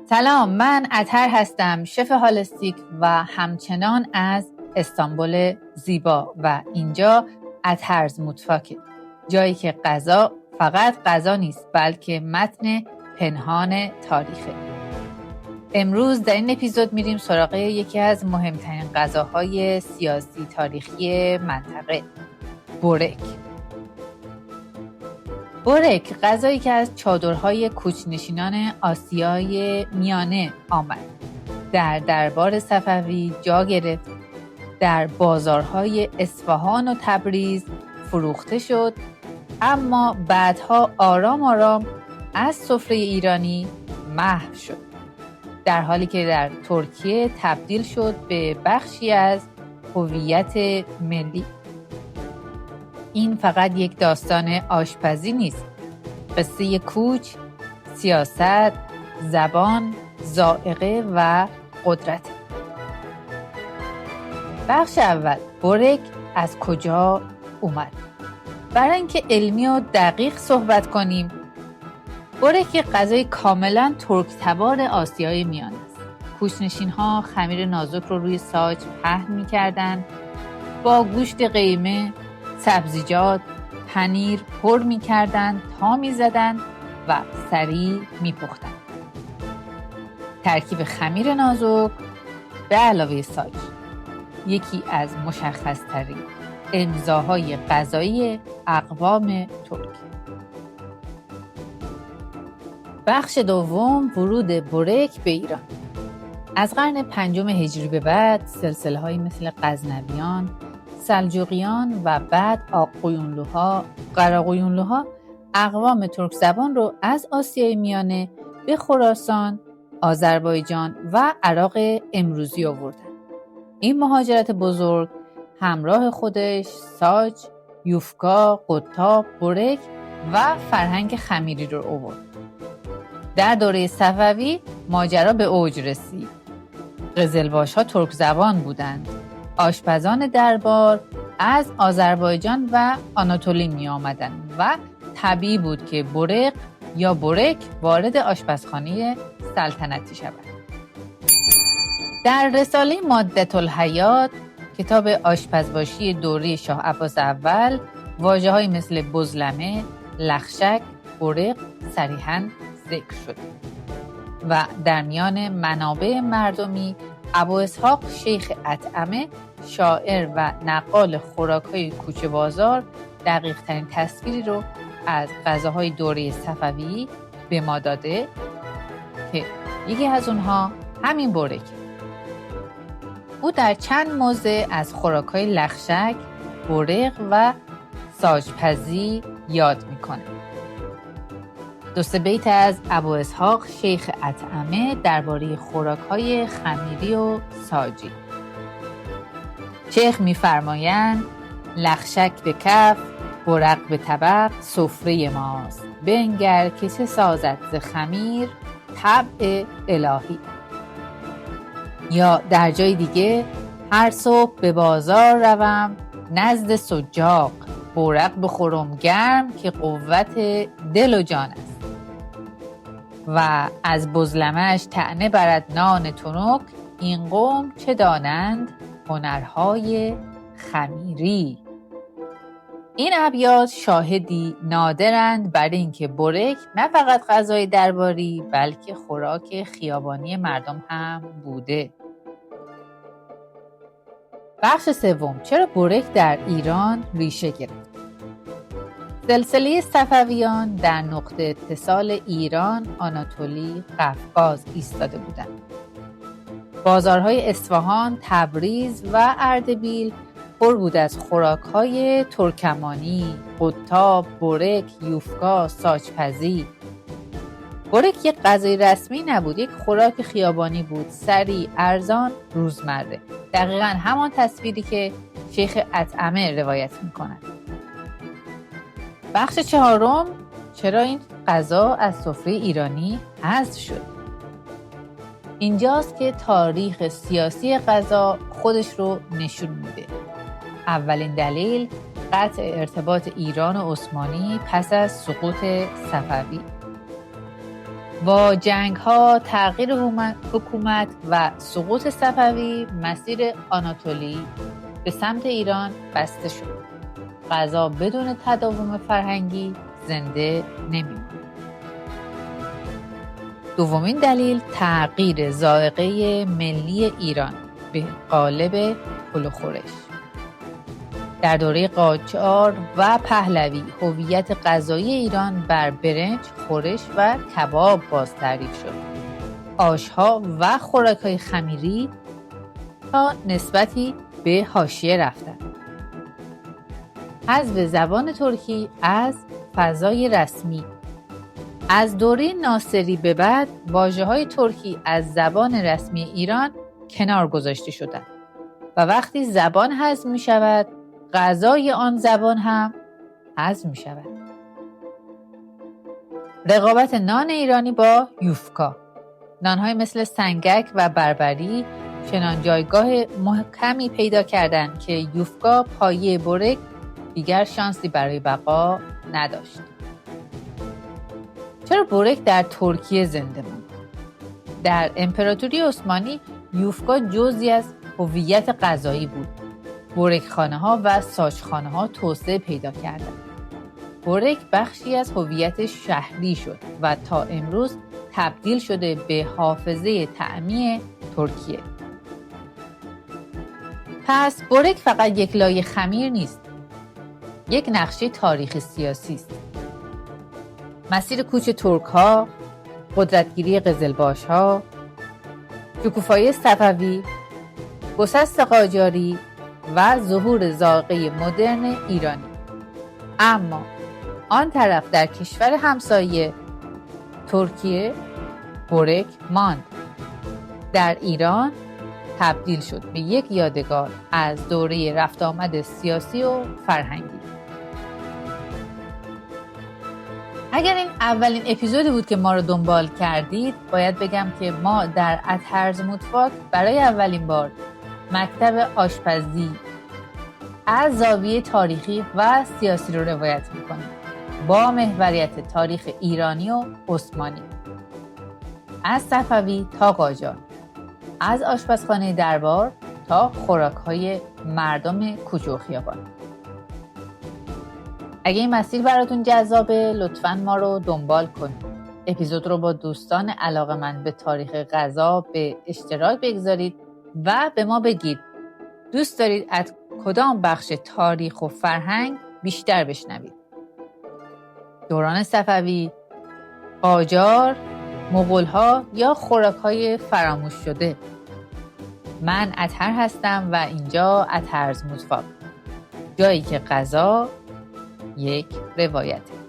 سلام، من اطهر هستم، شف هالستیک و همچنان از استانبول زیبا و اینجا اطهرز مطفاکه، جایی که غذا فقط غذا نیست بلکه متن پنهان تاریخه. امروز در این اپیزود میریم سراغ یکی از مهمترین غذاهای سیاسی تاریخی منطقه، بورک. بورک غذایی که از چادرهای کوچ‌نشینان آسیای میانه آمد، در دربار صفوی جا گرفت، در بازارهای اصفهان و تبریز فروخته شد، اما بعدها آرام آرام از سفره ایرانی محو شد، در حالی که در ترکیه تبدیل شد به بخشی از هویت ملی. این فقط یک داستان آشپزی نیست، قصه کوچ، سیاست، زبان، ذائقه و قدرت. بخش اول، بورک از کجا اومد؟ برای اینکه علمی و دقیق صحبت کنیم، بورک یک غذای کاملا ترک تبار آسیای میانه است. کوچ‌نشین‌ها خمیر نازک رو روی ساج پهن می‌کردند، با گوشت قیمه، سبزیجات، پنیر پر می‌کردند تا می‌زدند و سریع می‌پختند. ترکیب خمیر نازک به علاوه ساج یکی از مشخص‌ترین امضاهای غذایی اقوام ترک. بخش دوم، ورود بورک به ایران. از قرن 5 هجری به بعد سلسله‌هایی مثل غزنویان، سلجوقیان و بعد آق‌قویونلوها، قراقویونلوها اقوام ترک زبان رو از آسیای میانه به خراسان، آذربایجان و عراق امروزی آوردن. این مهاجرت بزرگ همراه خودش ساج، یوفکا، قطاب، بورک و فرهنگ خمیری رو آورد. در دوره صفوی ماجرا به اوج رسید. قزلباش‌ها ترک زبان بودند. آشپزان دربار از آذربایجان و آناتولی می آمدند و طبیعی بود که بورک وارد آشپزخانه سلطنتی شود. در رساله مادة الحیات، کتاب آشپزباشی دوره شاه عباس اول، واژه‌هایی مثل بزلمه، لخشک، بورق صریحاً ذکر شد و در میان منابع مردمی ابواسحاق شیخ اطعمه، شاعر و نقال خوراک‌های کوچه بازار، دقیق‌ترین تصویری رو از غذاهای دوره صفوی به ما داده که یکی از اونها همین بورک. او در چند موضع از خوراک‌های لخشک، بورق و ساجپزی یاد میکنه. 2 بیت از ابواسحاق شیخ اطعمه درباره خوراک‌های خمیری و ساجی. شیخ می‌فرمایند لخشک به کف، بورق به طبق، سفره ماست. بنگر که چه سازد ز خمیر، طبع الهی. یا در جای دیگه، هر صبح به بازار روم، نزد سجاق، بورق بخورم گرم که قوت دل و جان است. و از بزلمه‌اش طعنه برد نان تنک، این قوم چه دانند هنرهای خمیری. این ابیات شاهدی نادرند بر اینکه بورک نه فقط غذای درباری بلکه خوراک خیابانی مردم هم بوده. بخش سوم، چرا بورک در ایران ریشه گرفت؟ سلسله صفویان در نقطه اتصال ایران، آناتولی، قفقاز ایستاده بودند. بازارهای اصفهان، تبریز و اردبیل پر بود از خوراک‌های ترکمانی، قطاب، بورک، یوفکا، ساجپزی. بورک یک غذای رسمی نبود، یک خوراک خیابانی بود، سریع، ارزان، روزمره. دقیقاً همان تصویری که شیخ اطعمه روایت می‌کند. بخش چهارم، چرا این غذا از سفره ایرانی حذف شد؟ اینجاست که تاریخ سیاسی غذا خودش رو نشون میده. اولین دلیل قطع ارتباط ایران و عثمانی پس از سقوط صفوی. با جنگ‌ها، تغییر حکومت و سقوط صفوی مسیر آناتولی به سمت ایران بسته شد. قضا بدون تداوم فرهنگی زنده نمی‌ماند. دومین دلیل تغییر ذائقه ملی ایران به قالب پلو خورش. در دوره قاجار و پهلوی هویت غذایی ایران بر برنج، خورش و کباب باز تعریف شد. آش‌ها و خوراک‌های خمیری تا نسبتی به حاشیه رفتند. حذف زبان ترکی از فضای رسمی. از دوره ناصری به بعد واژه‌های ترکی از زبان رسمی ایران کنار گذاشته شدند و وقتی زبان حذف می‌شود، غذای آن زبان هم حذف می‌شود. رقابت نان ایرانی با یوفکا. نان‌های مثل سنگک و بربری چنان جایگاه محکمی پیدا کردند که یوفکا پایه برک دیگر شانسی برای بقا نداشت. چرا برک در ترکیه زنده ماند؟ در امپراتوری عثمانی یوفکا جزئی از هویت غذایی بود. برکخانه‌ها و ساچخانه‌ها توسعه پیدا کردند. برک بخشی از هویت شهری شد و تا امروز تبدیل شده به حافظه طعمی ترکیه. پس برک فقط یک لایه خمیر نیست، یک نقشه تاریخی سیاسی است. مسیر کوچ ترک‌ها، قدرتگیری قزلباش‌ها، شکوفایی صفوی، گسست قاجاری و ظهور ذائقه مدرن ایرانی. اما آن طرف در کشور همسایه ترکیه برک ماند. در ایران تبدیل شد به یک یادگار از دوره رفت آمد سیاسی و فرهنگی. اگر این اولین اپیزودی بود که ما رو دنبال کردید، باید بگم که ما در اتهرز مطفاک برای اولین بار مکتب آشپزی از زاویه تاریخی و سیاسی رو روایت می‌کنیم با محوریت تاریخ ایرانی و عثمانی، از صفوی تا قاجار، از آشپزخانه دربار تا خوراک‌های مردم کوچه و خیابان. اگه این مسیر براتون جذابه، لطفاً ما رو دنبال کنید. اپیزود رو با دوستان علاقه‌مند به تاریخ غذا به اشتراک بگذارید و به ما بگید دوست دارید از کدام بخش تاریخ و فرهنگ بیشتر بشنوید. دوران صفوی، قاجار، مغول‌ها یا خوراک‌های فراموش شده. من اطهر هستم و اینجا اتهرز مطفاک، جایی که غذا یک روایته.